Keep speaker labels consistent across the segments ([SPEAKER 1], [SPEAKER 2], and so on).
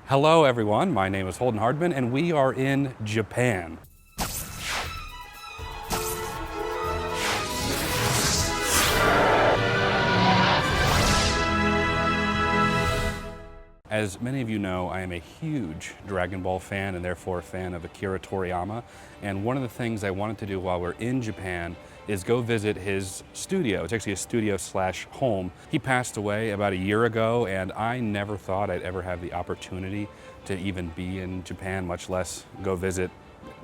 [SPEAKER 1] Hello everyone, my name is Holden Hardman and we are in Japan. As many of you know, I am a huge Dragon Ball fan and therefore a fan of Akira Toriyama. And one of the things I wanted to do while we're in Japan is go visit his studio. It's actually a studio slash home. He passed away about a year ago and I never thought I'd ever have the opportunity to even be in Japan, much less go visit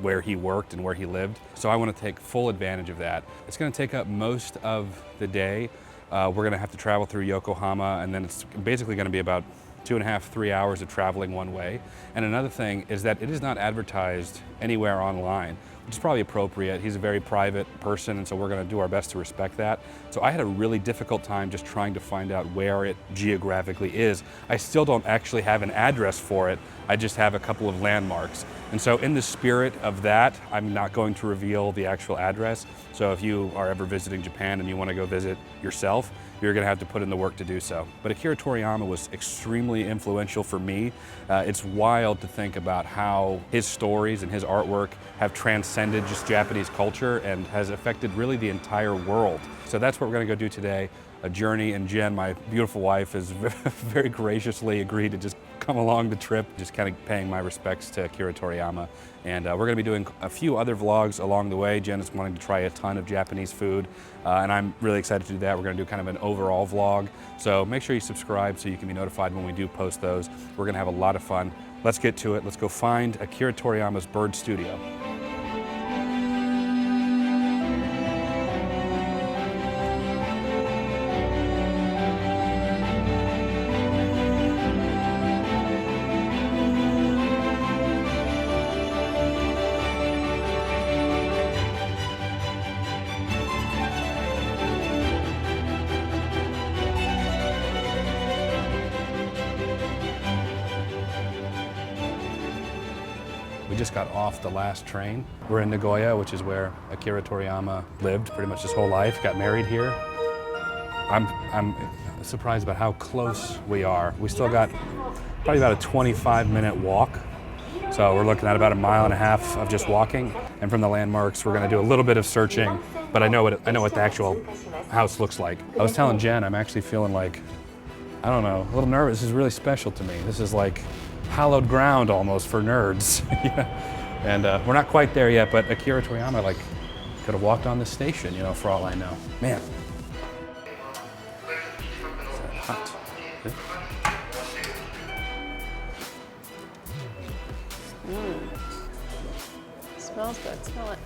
[SPEAKER 1] where he worked and where he lived. So I want to take full advantage of that. It's going to take up most of the day. We're going to have to travel through Yokohama and then it's basically going to be about 2.5 to 3 hours of traveling one way. And another thing is that it is not advertised anywhere online, which is probably appropriate. He's a very private person, and so we're gonna do our best to respect that. So I had a really difficult time just trying to find out where it geographically is. I still don't actually have an address for it. I just have a couple of landmarks. And so in the spirit of that, I'm not going to reveal the actual address. So if you are ever visiting Japan and you want to go visit yourself, you're going to have to put in the work to do so. But Akira Toriyama was extremely influential for me. It's wild to think about how his stories and his artwork have transcended just Japanese culture and has affected really the entire world. So that's what we're going to go do today, a journey. And Jen, my beautiful wife, has very graciously agreed to just come along the trip, just kind of paying my respects to Akira Toriyama. And we're going to be doing a few other vlogs along the way. Jen is wanting to try a ton of Japanese food, and I'm really excited to do that. We're going to do kind of an overall vlog. So make sure you subscribe so you can be notified when we do post those. We're going to have a lot of fun. Let's get to it. Let's go find Akira Toriyama's bird studio. We just got off the last train. We're in Nagoya, which is where Akira Toriyama lived pretty much his whole life, got married here. I'm surprised about how close we are. We still got probably about a 25-minute walk. So we're looking at about 1.5 miles of just walking. And from the landmarks, we're gonna do a little bit of searching, but I know what the actual house looks like. I was telling Jen, I'm actually feeling like, I don't know, a little nervous. This is really special to me. This is like hallowed ground almost for nerds. Yeah. And we're not quite there yet, but Akira Toriyama could have walked on this station, you know, for all I know. Man. Is that hot?
[SPEAKER 2] Smells good, smell it.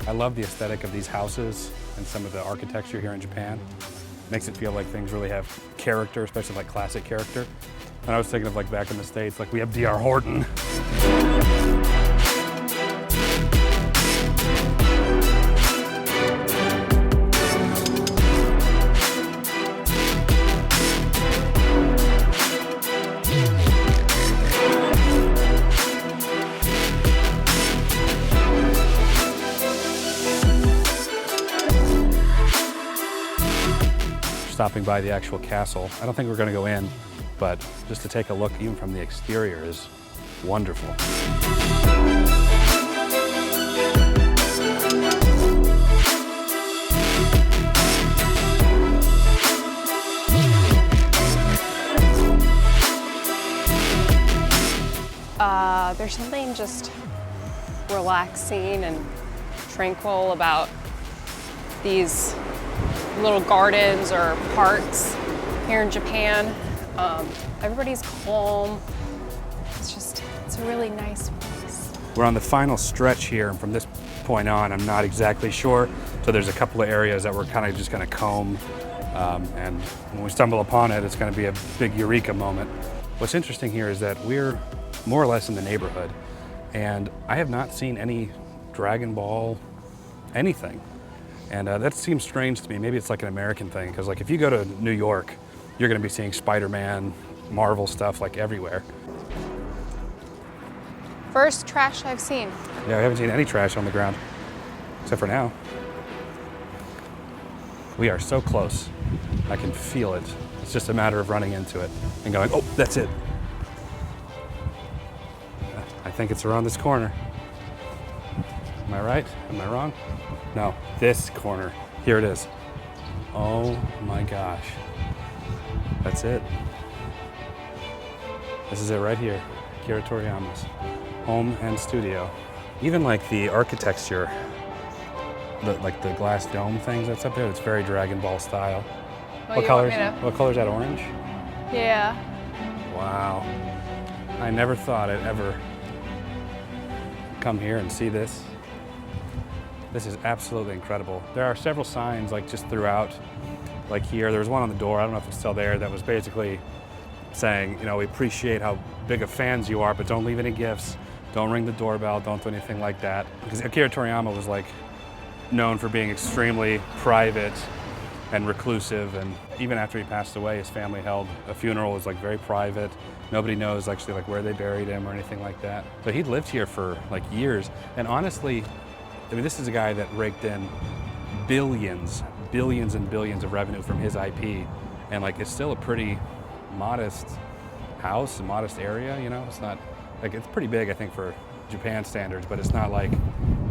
[SPEAKER 1] I love the aesthetic of these houses and some of the architecture here in Japan. Makes it feel like things really have character, especially like classic character. And I was thinking of like back in the States, like we have D.R. Horton. Stopping by the actual castle. I don't think we're going to go in, but just to take a look even from the exterior is wonderful.
[SPEAKER 2] There's something just relaxing and tranquil about these little gardens or parks here in Japan. Everybody's calm. It's a really nice place.
[SPEAKER 1] We're on the final stretch here, and from this point on, I'm not exactly sure. So there's a couple of areas that we're kind of just gonna comb, and when we stumble upon it, it's gonna be a big eureka moment. What's interesting here is that we're more or less in the neighborhood, and I have not seen any Dragon Ball anything. And that seems strange to me. Maybe it's like an American thing, because like if you go to New York, you're gonna be seeing Spider-Man, Marvel stuff like everywhere.
[SPEAKER 2] First trash I've seen.
[SPEAKER 1] Yeah, we haven't seen any trash on the ground, except for now. We are so close. I can feel it. It's just a matter of running into it and going, oh, that's it. I think it's around this corner. Am I right? Am I wrong? No, this corner. Here it is. Oh my gosh. That's it. This is it right here. Akira Toriyama's home and studio. Even like the architecture, like the glass dome things that's up there, it's very Dragon Ball style. What color is that, orange?
[SPEAKER 2] Yeah.
[SPEAKER 1] Wow. I never thought I'd ever come here and see this. This is absolutely incredible. There are several signs like just throughout, like here, there was one on the door, I don't know if it's still there, that was basically saying, you know, we appreciate how big of fans you are, but don't leave any gifts, don't ring the doorbell, don't do anything like that. Because Akira Toriyama was like known for being extremely private and reclusive, and even after he passed away, his family held a funeral. It was like very private. Nobody knows actually like where they buried him or anything like that. But he'd lived here for like years, and honestly, I mean, this is a guy that raked in billions and billions of revenue from his IP, and like it's still a pretty modest house, a modest area, you know? It's not, like it's pretty big I think for Japan standards, but it's not like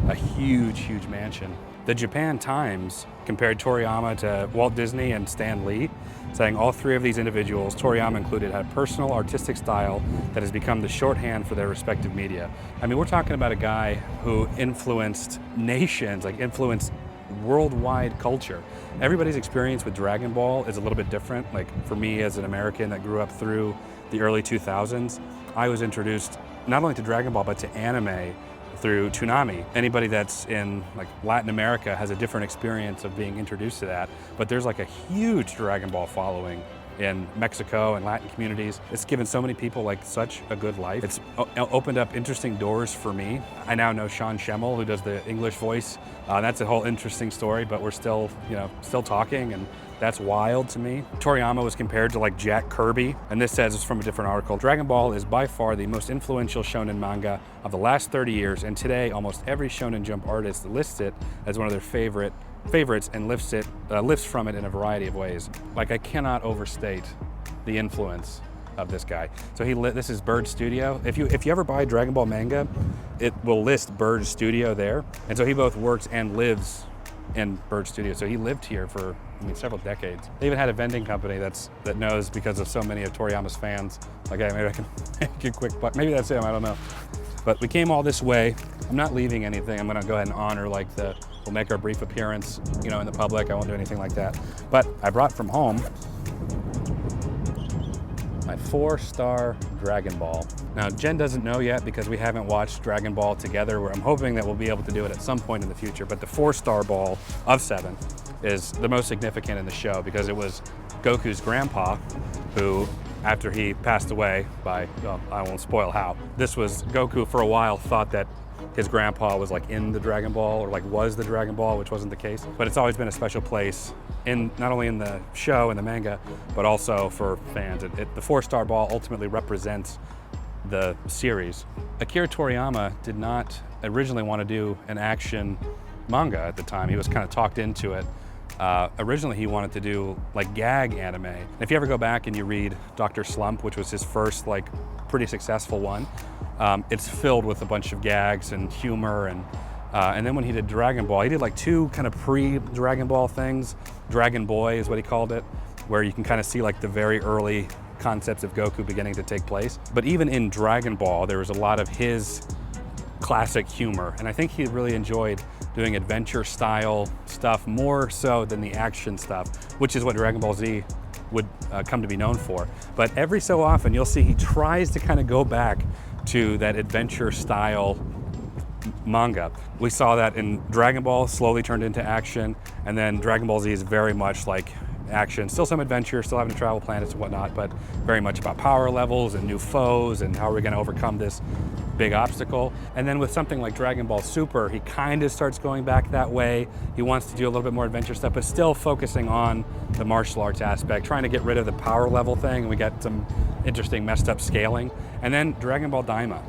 [SPEAKER 1] a huge mansion. The Japan Times compared Toriyama to Walt Disney and Stan Lee, saying all three of these individuals, Toriyama included, had a personal artistic style that has become the shorthand for their respective media. I mean, we're talking about a guy who influenced nations, like influenced worldwide culture. Everybody's experience with Dragon Ball is a little bit different. Like for me as an American that grew up through the early 2000s, I was introduced not only to Dragon Ball, but to anime through Toonami. Anybody that's in like Latin America has a different experience of being introduced to that, but there's like a huge Dragon Ball following in Mexico and Latin communities. It's given so many people like such a good life. It's opened up interesting doors for me. I now know Sean Schemmel, who does the English voice. That's a whole interesting story, but we're still, you know, still talking, and that's wild to me. Toriyama was compared to like Jack Kirby, and this says, it's from a different article, Dragon Ball is by far the most influential shonen manga of the last 30 years, and today almost every Shonen Jump artist lists it as one of their favorites and lifts from it in a variety of ways. Like, I cannot overstate the influence of this guy. So this is Bird Studio. If you ever buy Dragon Ball manga, it will list Bird Studio there. And so he both works and lives in Bird Studio. So he lived here for, I mean, several decades. They even had a vending company that knows, because of so many of Toriyama's fans, like, hey, maybe I can make a quick buck. Maybe that's him, I don't know. But we came all this way. I'm not leaving anything. I'm gonna go ahead and honor like we'll make our brief appearance, you know, in the public. I won't do anything like that. But I brought from home my 4-star Dragon Ball. Now, Jen doesn't know yet because we haven't watched Dragon Ball together, where I'm hoping that we'll be able to do it at some point in the future. But the 4-star ball of 7 is the most significant in the show because it was Goku's grandpa who, after he passed away by, well, I won't spoil how, this was Goku for a while thought that his grandpa was like in the Dragon Ball, or like was the Dragon Ball, which wasn't the case. But it's always been a special place, in not only in the show and the manga, but also for fans. The 4-star ball ultimately represents the series. Akira Toriyama did not originally want to do an action manga at the time. He was kind of talked into it. Originally he wanted to do like gag anime. And if you ever go back and you read Dr. Slump, which was his first like pretty successful one, it's filled with a bunch of gags and humor, and then when he did Dragon Ball, he did like 2 kind of pre-Dragon Ball things. Dragon Boy is what he called it, where you can kind of see like the very early concepts of Goku beginning to take place. But even in Dragon Ball, there was a lot of his classic humor, and I think he really enjoyed doing adventure style stuff more so than the action stuff, which is what Dragon Ball Z would come to be known for. But every so often you'll see he tries to kind of go back to that adventure style manga. We saw that in Dragon Ball, slowly turned into action, and then Dragon Ball Z is very much like action, still some adventure, still having to travel planets and whatnot, but very much about power levels and new foes and how we're going to overcome this big obstacle. And then with something like Dragon Ball Super, he kind of starts going back that way. He wants to do a little bit more adventure stuff, but still focusing on the martial arts aspect, trying to get rid of the power level thing, and we got some interesting messed up scaling. And then Dragon Ball Daima.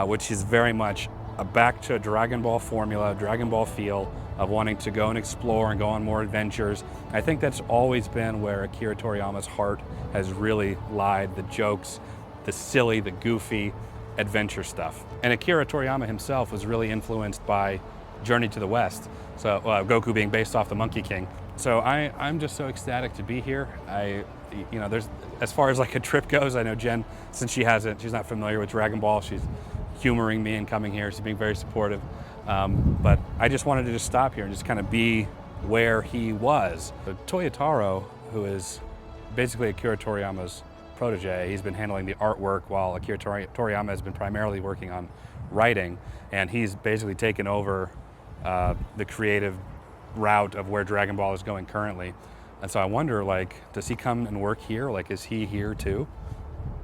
[SPEAKER 1] which is very much back to a Dragon Ball formula, Dragon Ball feel of wanting to go and explore and go on more adventures. I think that's always been where Akira Toriyama's heart has really lied, the jokes, the silly, the goofy adventure stuff. And Akira Toriyama himself was really influenced by Journey to the West, so Goku being based off the Monkey King. So I'm just so ecstatic to be here. There's, as far as like a trip goes, I know Jen, since she's not familiar with Dragon Ball, she's humoring me and coming here. She's being very supportive. But I just wanted to just stop here and just kind of be where he was. But Toyotaro, who is basically Akira Toriyama's protege, he's been handling the artwork while Akira Toriyama has been primarily working on writing, and he's basically taken over the creative route of where Dragon Ball is going currently. And so I wonder, like, does he come and work here? Like, is he here too?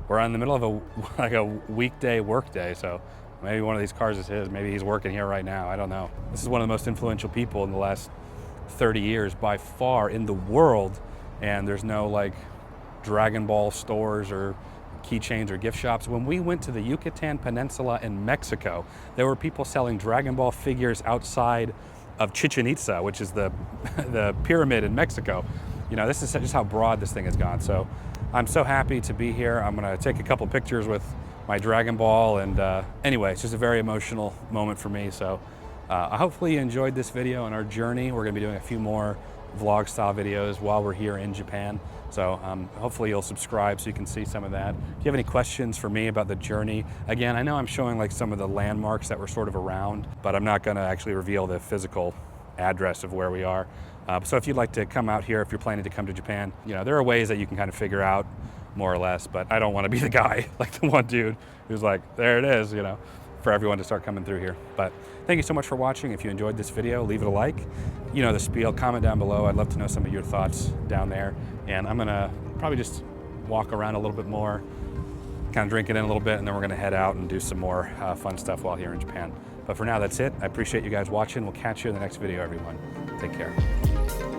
[SPEAKER 1] We're in the middle of a weekday work day, so maybe one of these cars is his. Maybe he's working here right now. I don't know. This is one of the most influential people in the last 30 years by far in the world, and there's no like Dragon Ball stores or keychains or gift shops. When we went to the Yucatan Peninsula in Mexico, there were people selling Dragon Ball figures outside of Chichen Itza, which is the pyramid in Mexico. You know, this is just how broad this thing has gone. So I'm so happy to be here. I'm gonna take a couple pictures with my Dragon Ball, and anyway, it's just a very emotional moment for me. So hopefully you enjoyed this video and our journey. We're gonna be doing a few more vlog style videos while we're here in Japan. So hopefully you'll subscribe so you can see some of that. If you have any questions for me about the journey, again, I know I'm showing like some of the landmarks that were sort of around, but I'm not gonna actually reveal the physical address of where we are. So if you'd like to come out here, if you're planning to come to Japan, you know, there are ways that you can kind of figure out more or less, but I don't want to be the guy, like the one dude who's like, there it is, you know, for everyone to start coming through here. But thank you so much for watching. If you enjoyed this video, leave it a like. You know the spiel, comment down below. I'd love to know some of your thoughts down there. And I'm gonna probably just walk around a little bit more, kind of drink it in a little bit, and then we're gonna head out and do some more fun stuff while here in Japan. But for now, that's it. I appreciate you guys watching. We'll catch you in the next video, everyone. Take care.